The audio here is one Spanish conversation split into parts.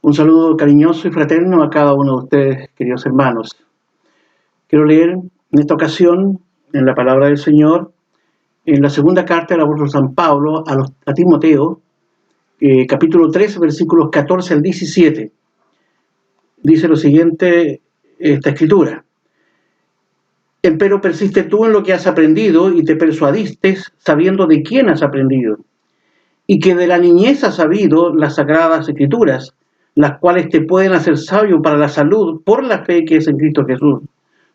Un saludo cariñoso y fraterno a cada uno de ustedes, queridos hermanos. Quiero leer en esta ocasión, en la palabra del Señor, en la segunda carta del apóstol San Pablo a Timoteo, capítulo 3, versículos 14 al 17. Dice lo siguiente esta escritura: Empero persiste tú en lo que has aprendido y te persuadiste sabiendo de quién has aprendido, y que de la niñez has sabido las sagradas escrituras, las cuales te pueden hacer sabio para la salud por la fe que es en Cristo Jesús.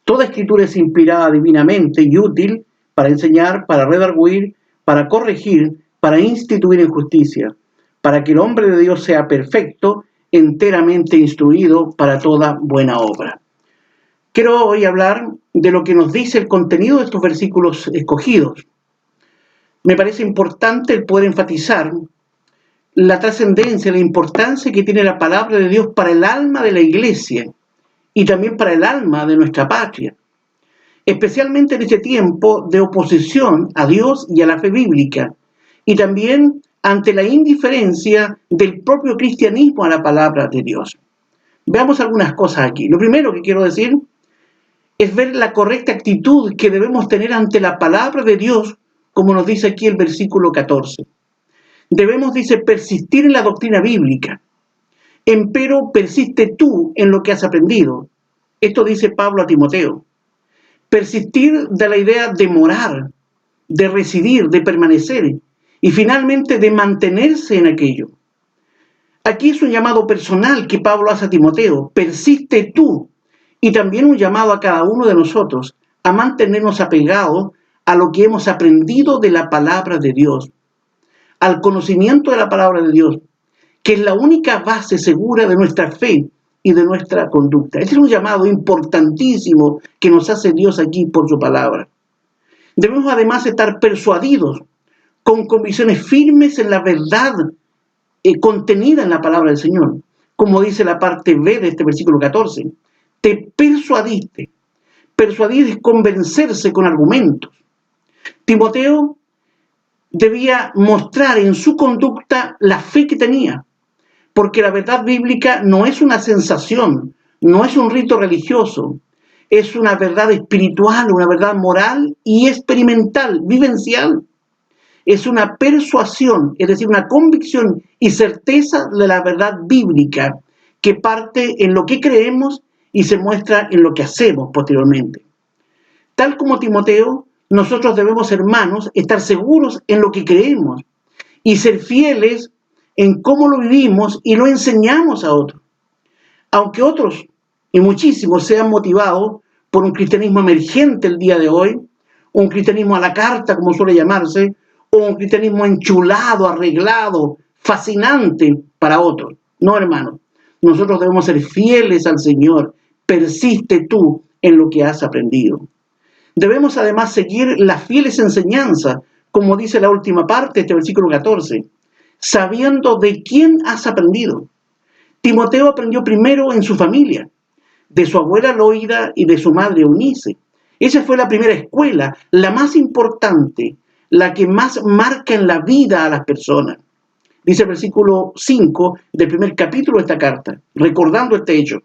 Toda escritura es inspirada divinamente y útil para enseñar, para redarguir, para corregir, para instituir en justicia, para que el hombre de Dios sea perfecto, enteramente instruido para toda buena obra. Quiero hoy hablar de lo que nos dice el contenido de estos versículos escogidos. Me parece importante el poder enfatizar la trascendencia, la importancia que tiene la palabra de Dios para el alma de la iglesia y también para el alma de nuestra patria, especialmente en este tiempo de oposición a Dios y a la fe bíblica, y también ante la indiferencia del propio cristianismo a la palabra de Dios. Veamos algunas cosas aquí. Lo primero que quiero decir es ver la correcta actitud que debemos tener ante la palabra de Dios, como nos dice aquí el versículo 14. Debemos, dice, persistir en la doctrina bíblica. Empero persiste tú en lo que has aprendido. Esto dice Pablo a Timoteo. Persistir da la idea de morar, de residir, de permanecer y finalmente de mantenerse en aquello. Aquí es un llamado personal que Pablo hace a Timoteo. Persiste tú. Y también un llamado a cada uno de nosotros a mantenernos apegados a lo que hemos aprendido de la palabra de Dios, al conocimiento de la palabra de Dios, que es la única base segura de nuestra fe y de nuestra conducta. Este es un llamado importantísimo que nos hace Dios aquí por su palabra. Debemos además estar persuadidos, con convicciones firmes en la verdad contenida en la palabra del Señor, como dice la parte B de este versículo 14. Te persuadiste. Persuadir es convencerse con argumentos. Timoteo debía mostrar en su conducta la fe que tenía, porque la verdad bíblica no es una sensación, no es un rito religioso, es una verdad espiritual, una verdad moral y experimental, vivencial. Es una persuasión, es decir, una convicción y certeza de la verdad bíblica que parte en lo que creemos y se muestra en lo que hacemos posteriormente. Tal como Timoteo, nosotros debemos, hermanos, estar seguros en lo que creemos y ser fieles en cómo lo vivimos y lo enseñamos a otros. Aunque otros, y muchísimos, sean motivados por un cristianismo emergente el día de hoy, un cristianismo a la carta, como suele llamarse, o un cristianismo enchulado, arreglado, fascinante para otros. No, hermanos, nosotros debemos ser fieles al Señor. Persiste tú en lo que has aprendido. Debemos además seguir las fieles enseñanzas, como dice la última parte de este versículo 14, sabiendo de quién has aprendido. Timoteo aprendió primero en su familia, de su abuela Loida y de su madre Eunice. Esa fue la primera escuela, la más importante, la que más marca en la vida a las personas. Dice el versículo 5 del primer capítulo de esta carta, recordando este hecho,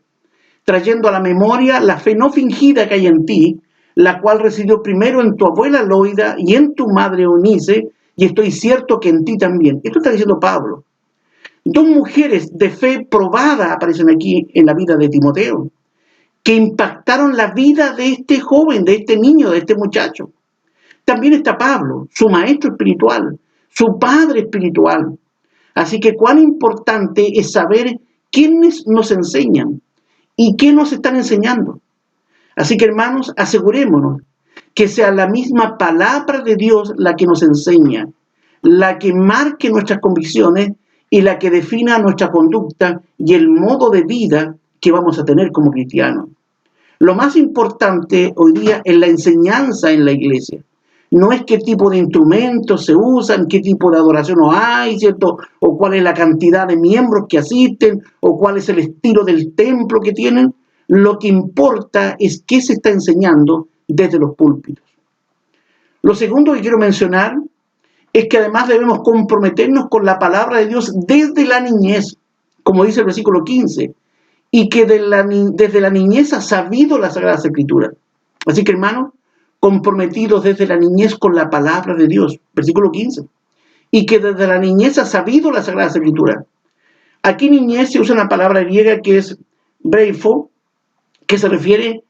trayendo a la memoria la fe no fingida que hay en ti, la cual residió primero en tu abuela Loida y en tu madre Eunice, y estoy cierto que en ti también. Esto está diciendo Pablo. Dos mujeres de fe probada aparecen aquí en la vida de Timoteo, que impactaron la vida de este joven, de este niño, de este muchacho. También está Pablo, su maestro espiritual, su padre espiritual. Así que cuán importante es saber quiénes nos enseñan y qué nos están enseñando. Así que, hermanos, asegurémonos que sea la misma palabra de Dios la que nos enseña, la que marque nuestras convicciones y la que defina nuestra conducta y el modo de vida que vamos a tener como cristianos. Lo más importante hoy día es la enseñanza en la iglesia. No es qué tipo de instrumentos se usan, qué tipo de adoración hay, ¿cierto? O cuál es la cantidad de miembros que asisten, o cuál es el estilo del templo que tienen. Lo que importa es qué se está enseñando desde los púlpitos. Lo segundo que quiero mencionar es que además debemos comprometernos con la palabra de Dios desde la niñez, como dice el versículo 15, y que desde la niñez ha sabido las Sagradas Escrituras. Así que, hermanos, comprometidos desde la niñez con la palabra de Dios, versículo 15, y que desde la niñez ha sabido las Sagradas Escrituras. Aquí niñez se usa una palabra griega que es breifo, que se refiere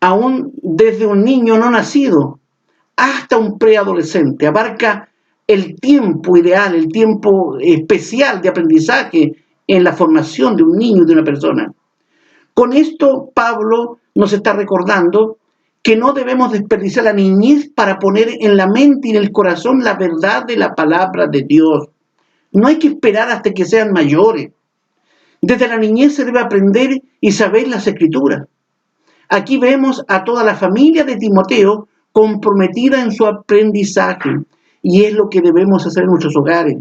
aún desde un niño no nacido hasta un preadolescente. Abarca el tiempo ideal, el tiempo especial de aprendizaje en la formación de un niño y de una persona. Con esto, Pablo nos está recordando que no debemos desperdiciar la niñez para poner en la mente y en el corazón la verdad de la palabra de Dios. No hay que esperar hasta que sean mayores. Desde la niñez se debe aprender y saber las Escrituras. Aquí vemos a toda la familia de Timoteo comprometida en su aprendizaje, y es lo que debemos hacer en nuestros hogares.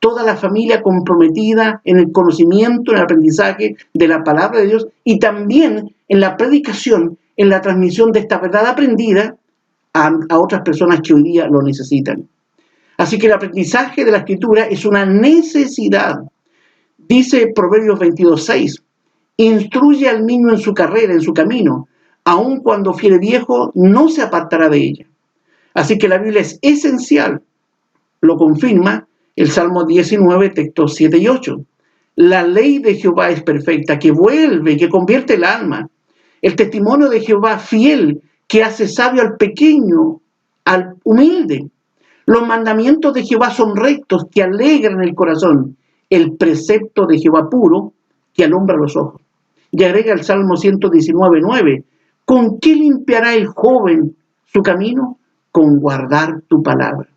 Toda la familia comprometida en el conocimiento, en el aprendizaje de la palabra de Dios y también en la predicación, en la transmisión de esta verdad aprendida a otras personas que hoy día lo necesitan. Así que el aprendizaje de la Escritura es una necesidad. Dice Proverbios 22:6, instruye al niño en su carrera, en su camino, aun cuando fuere viejo, no se apartará de ella. Así que la Biblia es esencial. Lo confirma el Salmo 19, textos 7 y 8. La ley de Jehová es perfecta, que vuelve, que convierte el alma. El testimonio de Jehová fiel, que hace sabio al pequeño, al humilde. Los mandamientos de Jehová son rectos, que alegran el corazón. El precepto de Jehová puro, que alumbra los ojos. Y agrega el Salmo 119:9. ¿Con qué limpiará el joven su camino? Con guardar tu palabra.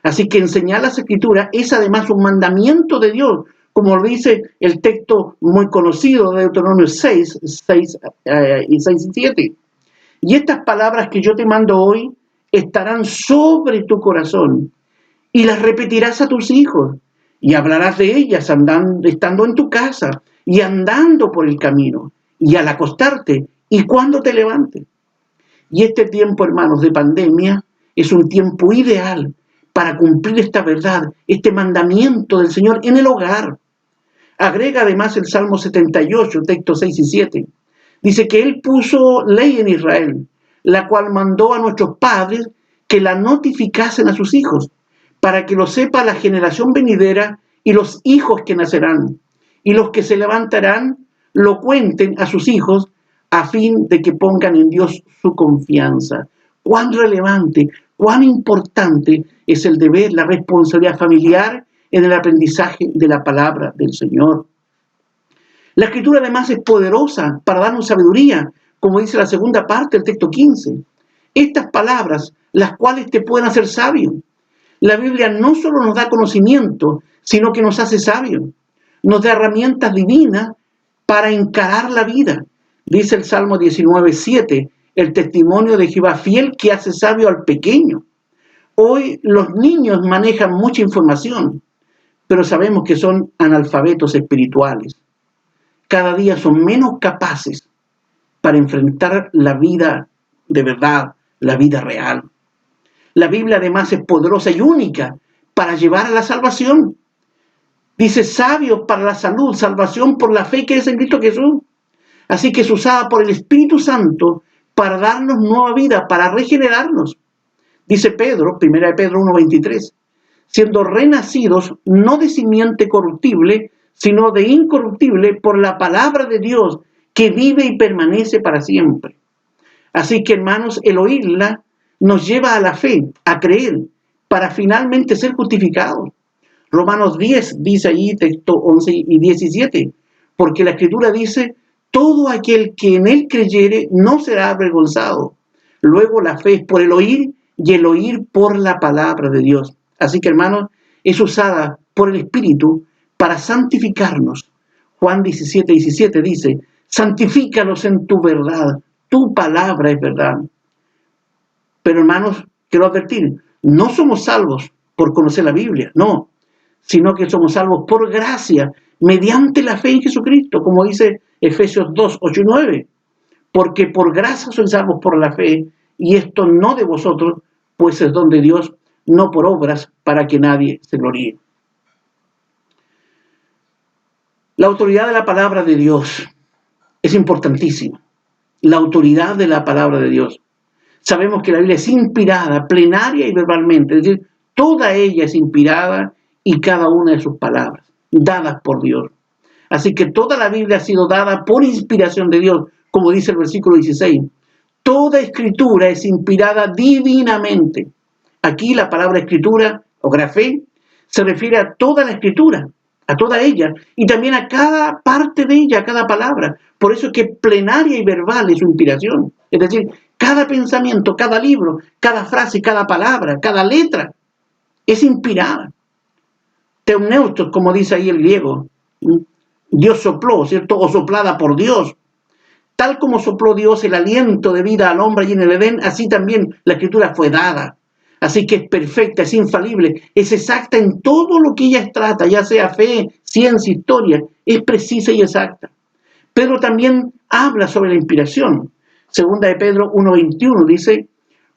Así que enseñar las Escrituras es además un mandamiento de Dios, como lo dice el texto muy conocido de Deuteronomio 6 y 7. Y estas palabras que yo te mando hoy estarán sobre tu corazón y las repetirás a tus hijos y hablarás de ellas estando en tu casa y andando por el camino y al acostarte y cuando te levantes. Y este tiempo, hermanos, de pandemia es un tiempo ideal para cumplir esta verdad, este mandamiento del Señor en el hogar. Agrega además el Salmo 78, textos 6 y 7. Dice que Él puso ley en Israel, la cual mandó a nuestros padres que la notificasen a sus hijos, para que lo sepa la generación venidera y los hijos que nacerán, y los que se levantarán lo cuenten a sus hijos, a fin de que pongan en Dios su confianza. Cuán relevante, cuán importante es el deber, la responsabilidad familiar en el aprendizaje de la palabra del Señor. La Escritura además es poderosa para darnos sabiduría, como dice la segunda parte del texto 15. Estas palabras, las cuales te pueden hacer sabio. La Biblia no solo nos da conocimiento, sino que nos hace sabios. Nos da herramientas divinas para encarar la vida. Dice el Salmo 19:7, el testimonio de Jehová fiel que hace sabio al pequeño. Hoy los niños manejan mucha información, pero sabemos que son analfabetos espirituales. Cada día son menos capaces para enfrentar la vida de verdad, la vida real. La Biblia además es poderosa y única para llevar a la salvación. Dice sabios para la salud, salvación por la fe que es en Cristo Jesús. Así que es usada por el Espíritu Santo para darnos nueva vida, para regenerarnos. Dice Pedro, 1 Pedro 1:23, siendo renacidos no de simiente corruptible, sino de incorruptible por la palabra de Dios que vive y permanece para siempre. Así que, hermanos, el oírla nos lleva a la fe, a creer, para finalmente ser justificados. Romanos 10 dice ahí, texto 11 y 17, porque la Escritura dice, todo aquel que en él creyere no será avergonzado. Luego la fe es por el oír y el oír por la palabra de Dios. Así que, hermanos, es usada por el Espíritu para santificarnos. Juan 17:17 dice, santifícalos en tu verdad, tu palabra es verdad. Pero, hermanos, quiero advertir, no somos salvos por conocer la Biblia, no, sino que somos salvos por gracia, mediante la fe en Jesucristo, como dice Efesios 2, 8 y 9. Porque por gracia sois salvos por la fe, y esto no de vosotros, pues es don de Dios, no por obras, para que nadie se gloríe. La autoridad de la palabra de Dios es importantísima. La autoridad de la palabra de Dios. Sabemos que la Biblia es inspirada, plenaria y verbalmente, es decir, toda ella es inspirada y cada una de sus palabras, dadas por Dios. Así que toda la Biblia ha sido dada por inspiración de Dios, como dice el versículo 16. Toda escritura es inspirada divinamente. Aquí la palabra escritura o grafé se refiere a toda la escritura, a toda ella, y también a cada parte de ella, a cada palabra. Por eso es que plenaria y verbal es su inspiración. Es decir, cada pensamiento, cada libro, cada frase, cada palabra, cada letra es inspirada. Teumneustos, como dice ahí el griego. Dios sopló, ¿cierto? O soplada por Dios. Tal como sopló Dios el aliento de vida al hombre allí en el Edén, así también la escritura fue dada. Así que es perfecta, es infalible, es exacta en todo lo que ella trata, ya sea fe, ciencia, historia, es precisa y exacta. Pedro también habla sobre la inspiración. Segunda de Pedro 1:21 dice,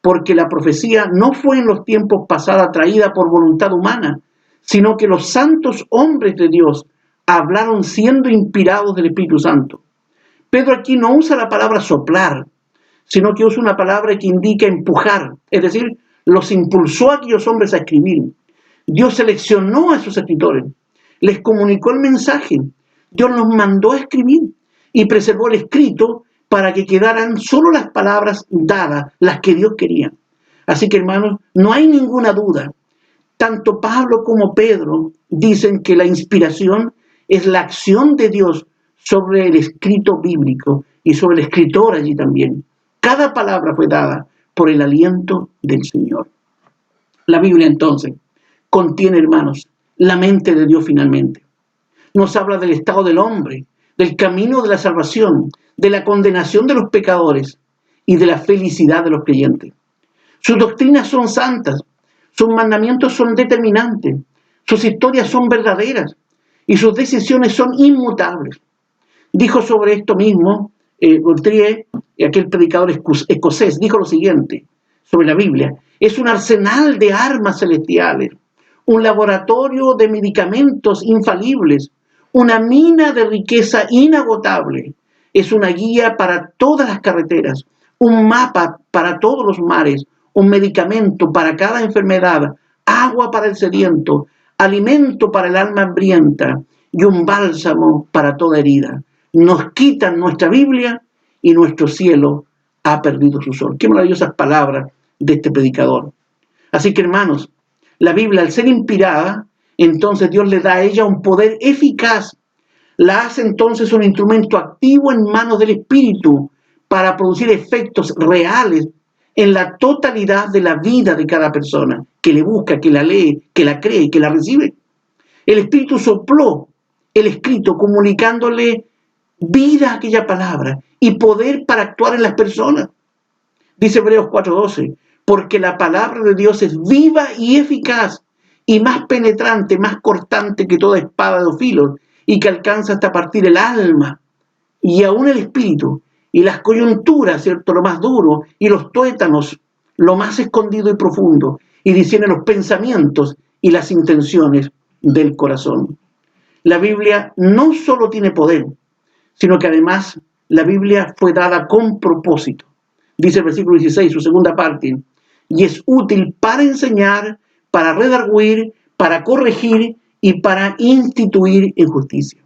porque la profecía no fue en los tiempos pasados traída por voluntad humana, sino que los santos hombres de Dios hablaron siendo inspirados del Espíritu Santo. Pedro aquí no usa la palabra soplar, sino que usa una palabra que indica empujar, es decir, los impulsó a aquellos hombres a escribir. Dios seleccionó a esos escritores, les comunicó el mensaje, Dios los mandó a escribir y preservó el escrito para que quedaran solo las palabras dadas, las que Dios quería. Así que, hermanos, no hay ninguna duda. Tanto Pablo como Pedro dicen que la inspiración es la acción de Dios sobre el escrito bíblico y sobre el escritor allí también. Cada palabra fue dada por el aliento del Señor. La Biblia entonces contiene, hermanos, la mente de Dios finalmente. Nos habla del estado del hombre, del camino de la salvación, de la condenación de los pecadores y de la felicidad de los creyentes. Sus doctrinas son santas, sus mandamientos son determinantes, sus historias son verdaderas y sus decisiones son inmutables. Dijo sobre esto mismo Gautier, aquel predicador escocés, dijo lo siguiente sobre la Biblia: es un arsenal de armas celestiales, un laboratorio de medicamentos infalibles, una mina de riqueza inagotable, es una guía para todas las carreteras, un mapa para todos los mares, un medicamento para cada enfermedad, agua para el sediento, alimento para el alma hambrienta y un bálsamo para toda herida. Nos quitan nuestra Biblia y nuestro cielo ha perdido su sol. Qué maravillosas palabras de este predicador. Así que, hermanos, la Biblia, al ser inspirada, entonces Dios le da a ella un poder eficaz. La hace entonces un instrumento activo en manos del Espíritu para producir efectos reales en la totalidad de la vida de cada persona que le busca, que la lee, que la cree, que la recibe. El Espíritu sopló el escrito comunicándole vida a aquella palabra y poder para actuar en las personas. Dice Hebreos 4:12, porque la palabra de Dios es viva y eficaz y más penetrante, más cortante que toda espada de dos filos y que alcanza hasta partir el alma y aún el espíritu y las coyunturas, ¿cierto?, lo más duro, y los tuétanos, lo más escondido y profundo, y discierne los pensamientos y las intenciones del corazón. La Biblia no solo tiene poder, sino que además la Biblia fue dada con propósito. Dice el versículo 16, su segunda parte, y es útil para enseñar, para redarguir, para corregir y para instituir en justicia.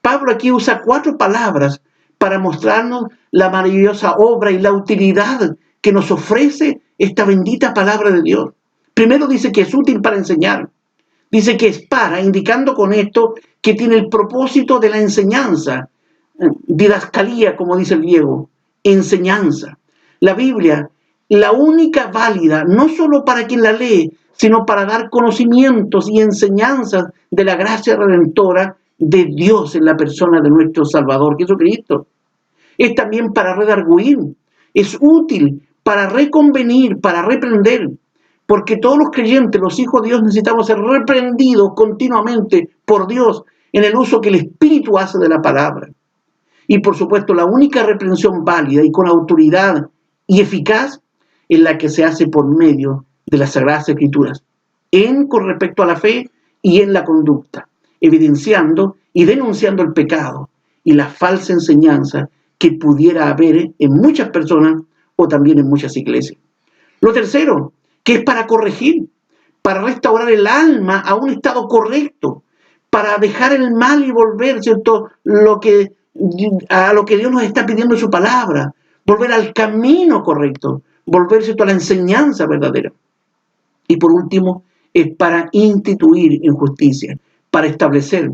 Pablo aquí usa 4 palabras para mostrarnos la maravillosa obra y la utilidad que nos ofrece esta bendita palabra de Dios. Primero dice que es útil para enseñar. Dice que es para, indicando con esto que tiene el propósito de la enseñanza. Didascalía, como dice el griego, enseñanza. La Biblia, la única válida, no solo para quien la lee, sino para dar conocimientos y enseñanzas de la gracia redentora de Dios en la persona de nuestro Salvador Jesucristo. Es también para redarguir, es útil para reconvenir, para reprender, porque todos los creyentes, los hijos de Dios, necesitamos ser reprendidos continuamente por Dios en el uso que el Espíritu hace de la palabra. Y por supuesto, la única reprensión válida y con autoridad y eficaz es la que se hace por medio de las Sagradas Escrituras, con respecto a la fe y en la conducta, evidenciando y denunciando el pecado y la falsa enseñanza que pudiera haber en muchas personas o también en muchas iglesias. Lo tercero, que es para corregir, para restaurar el alma a un estado correcto, para dejar el mal y volver, ¿cierto?, a lo que Dios nos está pidiendo en su palabra, volver al camino correcto, volver, ¿cierto?, a la enseñanza verdadera. Y por último, es para instituir en justicia, para establecer,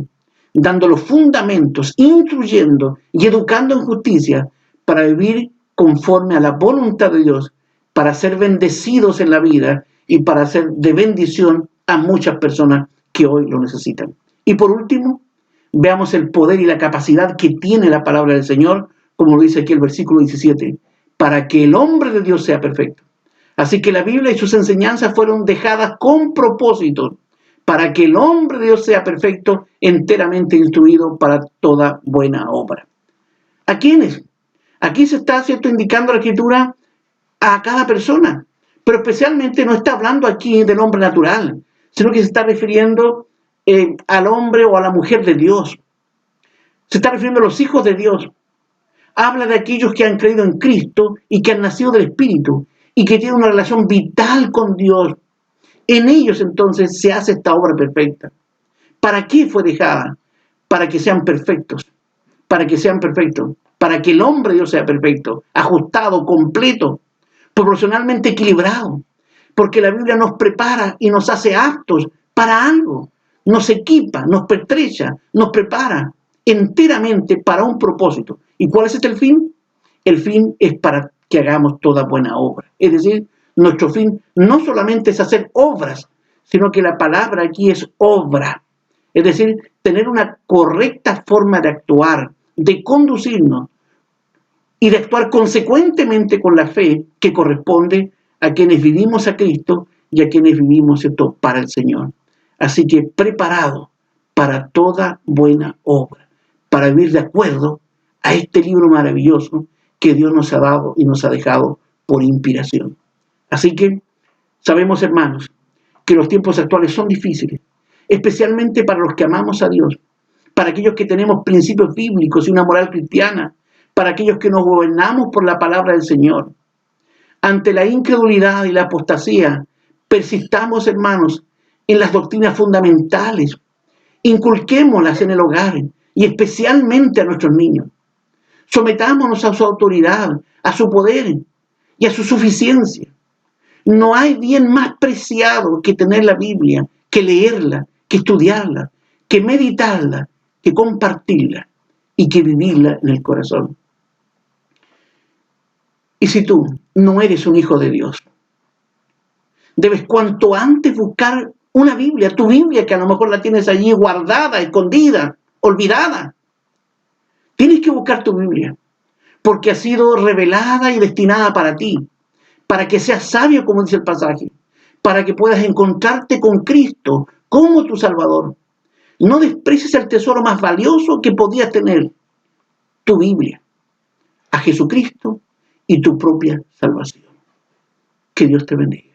dando los fundamentos, instruyendo y educando en justicia, para vivir conforme a la voluntad de Dios, para ser bendecidos en la vida y para ser de bendición a muchas personas que hoy lo necesitan. Y por último, veamos el poder y la capacidad que tiene la palabra del Señor, como lo dice aquí el versículo 17, para que el hombre de Dios sea perfecto. Así que la Biblia y sus enseñanzas fueron dejadas con propósito, para que el hombre de Dios sea perfecto, enteramente instruido para toda buena obra. ¿A quiénes? Aquí se está, ¿cierto?, indicando la Escritura a cada persona, pero especialmente no está hablando aquí del hombre natural, sino que se está refiriendo al hombre o a la mujer de Dios. Se está refiriendo a los hijos de Dios. Habla de aquellos que han creído en Cristo y que han nacido del Espíritu y que tienen una relación vital con Dios. En ellos entonces se hace esta obra perfecta. ¿Para qué fue dejada? Para que sean perfectos. Para que sean perfectos. Para que el hombre de Dios sea perfecto, ajustado, completo, proporcionalmente equilibrado. Porque la Biblia nos prepara y nos hace aptos para algo. Nos equipa, nos pertrecha, nos prepara enteramente para un propósito. ¿Y cuál es el fin? El fin es para que hagamos toda buena obra. Es decir, nuestro fin no solamente es hacer obras, sino que la palabra aquí es obra. Es decir, tener una correcta forma de actuar, de conducirnos y de actuar consecuentemente con la fe que corresponde a quienes vivimos a Cristo y a quienes vivimos, ¿cierto?, para el Señor. Así que preparado para toda buena obra, para vivir de acuerdo a este libro maravilloso que Dios nos ha dado y nos ha dejado por inspiración. Así que sabemos, hermanos, que los tiempos actuales son difíciles, especialmente para los que amamos a Dios, para aquellos que tenemos principios bíblicos y una moral cristiana, para aquellos que nos gobernamos por la palabra del Señor. Ante la incredulidad y la apostasía, persistamos, hermanos, en las doctrinas fundamentales, inculquémoslas en el hogar y especialmente a nuestros niños. Sometámonos a su autoridad, a su poder y a su suficiencia. No hay bien más preciado que tener la Biblia, que leerla, que estudiarla, que meditarla, que compartirla y que vivirla en el corazón. Y si tú no eres un hijo de Dios, debes cuanto antes buscar una Biblia, tu Biblia, que a lo mejor la tienes allí guardada, escondida, olvidada. Tienes que buscar tu Biblia, porque ha sido revelada y destinada para ti, para que seas sabio, como dice el pasaje, para que puedas encontrarte con Cristo como tu Salvador. No desprecies el tesoro más valioso que podías tener, tu Biblia, a Jesucristo y tu propia salvación. Que Dios te bendiga.